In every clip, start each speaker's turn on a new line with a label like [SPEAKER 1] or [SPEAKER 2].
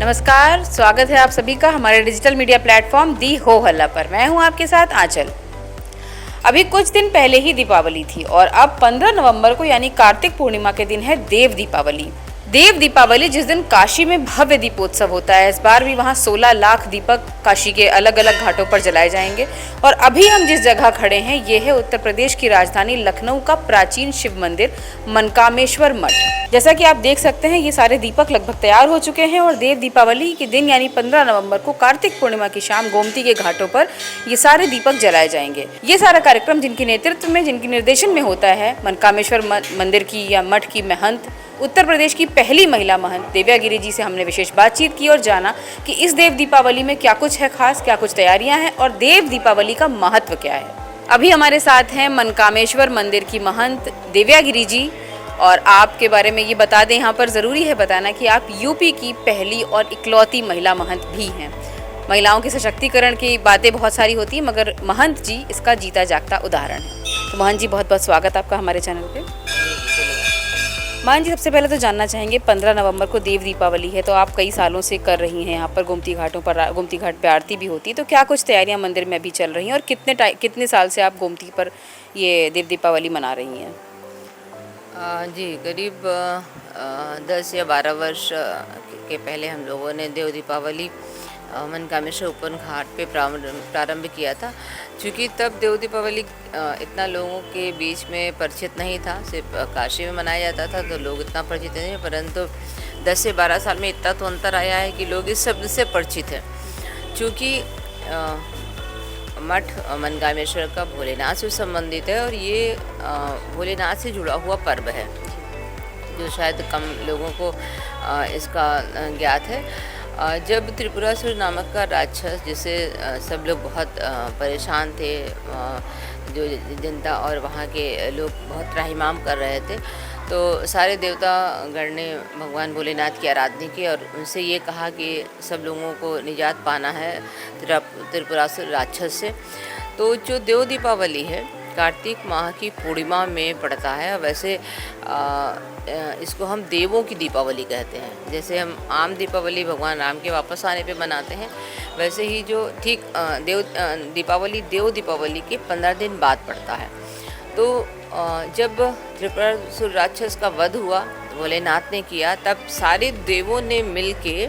[SPEAKER 1] नमस्कार, स्वागत है आप सभी का हमारे डिजिटल मीडिया प्लेटफॉर्म दी हो हल्ला पर। मैं हूं आपके साथ आंचल। अभी कुछ दिन पहले ही दीपावली थी और अब 15 नवंबर को यानी कार्तिक पूर्णिमा के दिन है देव दीपावली। देव दीपावली जिस दिन काशी में भव्य दीपोत्सव होता है। इस बार भी वहां 16 लाख दीपक काशी के अलग अलग घाटों पर जलाए जाएंगे। और अभी हम जिस जगह खड़े हैं ये है उत्तर प्रदेश की राजधानी लखनऊ का प्राचीन शिव मंदिर मनकामेश्वर मठ। जैसा कि आप देख सकते हैं ये सारे दीपक लगभग तैयार हो चुके हैं और देव दीपावली के दिन यानी 15 नवंबर को कार्तिक पूर्णिमा की शाम गोमती के घाटों पर ये सारे दीपक जलाए जाएंगे। ये सारा कार्यक्रम जिनके नेतृत्व में जिनके निर्देशन में होता है मनकामेश्वर मंदिर की या मठ की महंत उत्तर प्रदेश की पहली महिला महंत दिव्या गिरी जी से हमने विशेष बातचीत की और जाना कि इस देव दीपावली में क्या कुछ है खास, क्या कुछ तैयारियां हैं और देव दीपावली का महत्व क्या है। अभी हमारे साथ हैं मनकामेश्वर मंदिर की महंत दिव्या गिरी जी। और आपके बारे में ये बता दें, यहाँ पर ज़रूरी है बताना कि आप यूपी की पहली और इकलौती महिला महंत भी हैं। महिलाओं के सशक्तिकरण की बातें बहुत सारी होती हैं मगर महंत जी इसका जीता जागता उदाहरण है। तो महंत जी बहुत बहुत स्वागत आपका हमारे चैनल पे। महंत जी सबसे पहले तो जानना चाहेंगे 15 नवंबर को देव दीपावली है तो आप कई सालों से कर रही हैं यहाँ पर गोमती घाटों पर, गोमती घाट पे आरती भी होती है, तो क्या कुछ तैयारियाँ मंदिर में अभी चल रही हैं और कितने साल से आप गोमती पर ये देव दीपावली मना रही हैं?
[SPEAKER 2] जी करीब 10 या 12 वर्ष के पहले हम लोगों ने देव दीपावली मनकामेश्वर ओपन घाट पे प्रारंभ किया था। क्योंकि तब देव दीपावली इतना लोगों के बीच में परिचित नहीं था, सिर्फ काशी में मनाया जाता था तो लोग इतना परिचित नहीं, परंतु 10 से 12 साल में इतना तो अंतर आया है कि लोग इस शब्द से परिचित हैं। क्योंकि मठ मनकामेश्वर का भोलेनाथ से संबंधित है और ये भोलेनाथ से जुड़ा हुआ पर्व है जो शायद कम लोगों को इसका ज्ञात है। जब त्रिपुरासुर नामक का राक्षस, जिसे सब लोग बहुत परेशान थे, जो जनता और वहाँ के लोग बहुत त्राहिमाम कर रहे थे, तो सारे देवता गण ने भगवान भोलेनाथ की आराधना की और उनसे ये कहा कि सब लोगों को निजात पाना है त्रिपुरासुर राक्षस से। तो जो देव दीपावली है कार्तिक माह की पूर्णिमा में पड़ता है। वैसे इसको हम देवों की दीपावली कहते हैं। जैसे हम आम दीपावली भगवान राम के वापस आने पे मनाते हैं, वैसे ही जो ठीक देव दीपावली के 15 दिन बाद पड़ता है। तो जब त्रिपुरासुर राक्षस का वध हुआ, भोलेनाथ ने किया, तब सारे देवों ने मिल के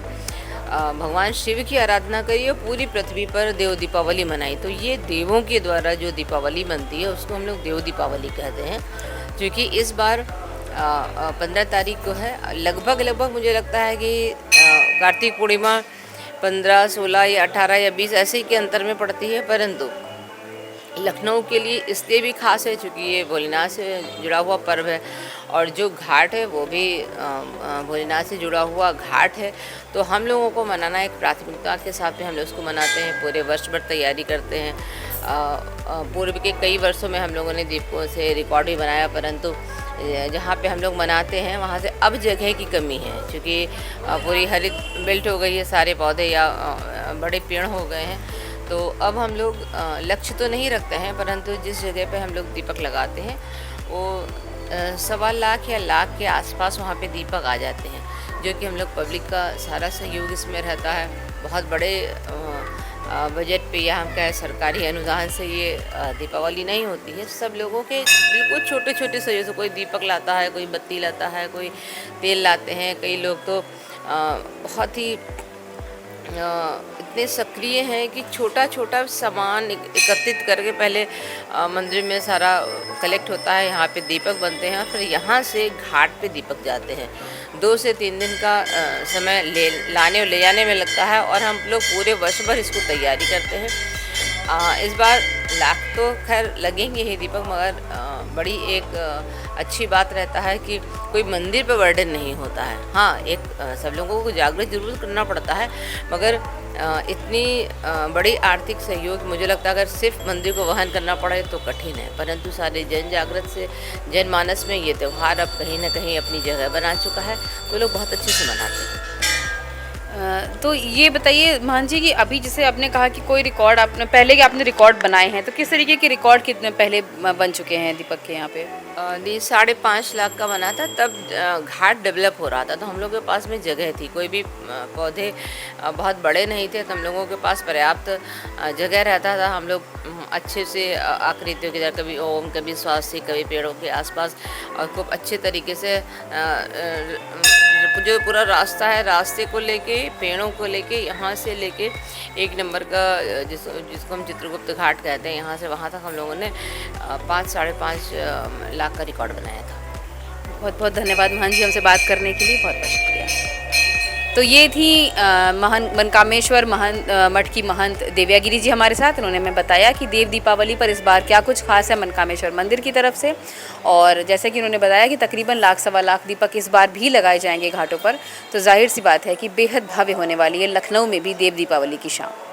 [SPEAKER 2] भगवान शिव की आराधना करी और पूरी पृथ्वी पर देव दीपावली मनाई। तो ये देवों के द्वारा जो दीपावली बनती है उसको हम लोग देव दीपावली कहते हैं। क्योंकि इस बार 15 तारीख को है। लगभग मुझे लगता है कि कार्तिक पूर्णिमा 15, 16 या 18 या 20 ऐसे ही के अंतर में पड़ती है, परंतु लखनऊ के लिए इसलिए भी खास है क्योंकि ये भोलेनाथ से जुड़ा हुआ पर्व है और जो घाट है वो भी भोलेनाथ से जुड़ा हुआ घाट है। तो हम लोगों को मनाना एक प्राथमिकता के साथ में हम लोग उसको मनाते हैं। पूरे वर्ष भर तैयारी करते हैं। पूर्व के कई वर्षों में हम लोगों ने दीपों से रिकॉर्ड भी बनाया, परंतु जहाँ पे हम लोग मनाते हैं वहाँ से अब जगह की कमी है क्योंकि पूरी हरित बेल्ट हो गई है, सारे पौधे या बड़े पेड़ हो गए हैं। तो अब हम लोग लक्ष्य तो नहीं रखते हैं, परंतु जिस जगह पे हम लोग दीपक लगाते हैं वो 1.25 लाख या लाख के आसपास वहाँ पे दीपक आ जाते हैं, जो कि हम लोग पब्लिक का सारा सहयोग इसमें रहता है। बहुत बड़े बजट पे या हम कहें सरकारी अनुदान से ये दीपावली नहीं होती है। सब लोगों के बिल्कुल छोटे छोटे सहयोग से, कोई दीपक लाता है, कोई बत्ती लाता है, कोई तेल लाते हैं। कई लोग तो बहुत ही इतने सक्रिय हैं कि छोटा छोटा सामान एकत्रित करके पहले मंदिर में सारा कलेक्ट होता है, यहाँ पे दीपक बनते हैं और फिर यहाँ से घाट पे दीपक जाते हैं। 2 से 3 दिन का समय लाने और ले जाने में लगता है और हम लोग पूरे वर्ष भर इसको तैयारी करते हैं। इस बार लाख तो खैर लगेंगे ही दीपक, मगर बड़ी एक अच्छी बात रहता है कि कोई मंदिर पर बर्डन नहीं होता है। हाँ, एक सब लोगों को जागृत जरूर करना पड़ता है, मगर इतनी बड़ी आर्थिक सहयोग मुझे लगता है अगर सिर्फ मंदिर को वहन करना पड़े तो कठिन है, परंतु सारे जन जागृत से जनमानस में ये त्यौहार अब कहीं ना कहीं अपनी जगह बना चुका है, तो लोग बहुत अच्छे से मनाते हैं।
[SPEAKER 1] तो ये बताइए महान जी कि अभी जैसे आपने कहा कि कोई रिकॉर्ड आपने पहले के आपने रिकॉर्ड बनाए हैं, तो किस तरीके के रिकॉर्ड कितने पहले बन चुके हैं दीपक के यहाँ पे?
[SPEAKER 2] ये 5.5 लाख का बना था तब। घाट डेवलप हो रहा था तो हम लोग के पास में जगह थी, कोई भी पौधे बहुत बड़े नहीं थे, तो हम लोगों के पास पर्याप्त जगह रहता था। हम लोग अच्छे से आकृतियों की तरह, कभी ओम, कभी स्वास्थ्य, कभी पेड़ों के आसपास, और खूब अच्छे तरीके से जो पूरा रास्ता है, रास्ते को लेके, पेड़ों को लेके, यहाँ से लेके 1 नंबर का जिसको हम चित्रगुप्त घाट कहते हैं, यहाँ से वहाँ तक हम लोगों ने 5-5.5 लाख का रिकॉर्ड बनाया था।
[SPEAKER 1] बहुत बहुत धन्यवाद महान जी हमसे बात करने के लिए, बहुत बहुत शुक्रिया। तो ये थी मनकामेश्वर मठ की महंत देवयागिरी जी हमारे साथ। उन्होंने हमें बताया कि देव दीपावली पर इस बार क्या कुछ खास है मनकामेश्वर मंदिर की तरफ से, और जैसे कि उन्होंने बताया कि तकरीबन 1,00,000-1.25 लाख दीपक इस बार भी लगाए जाएंगे घाटों पर। तो जाहिर सी बात है कि बेहद भव्य होने वाली है लखनऊ में भी देव दीपावली की शाम।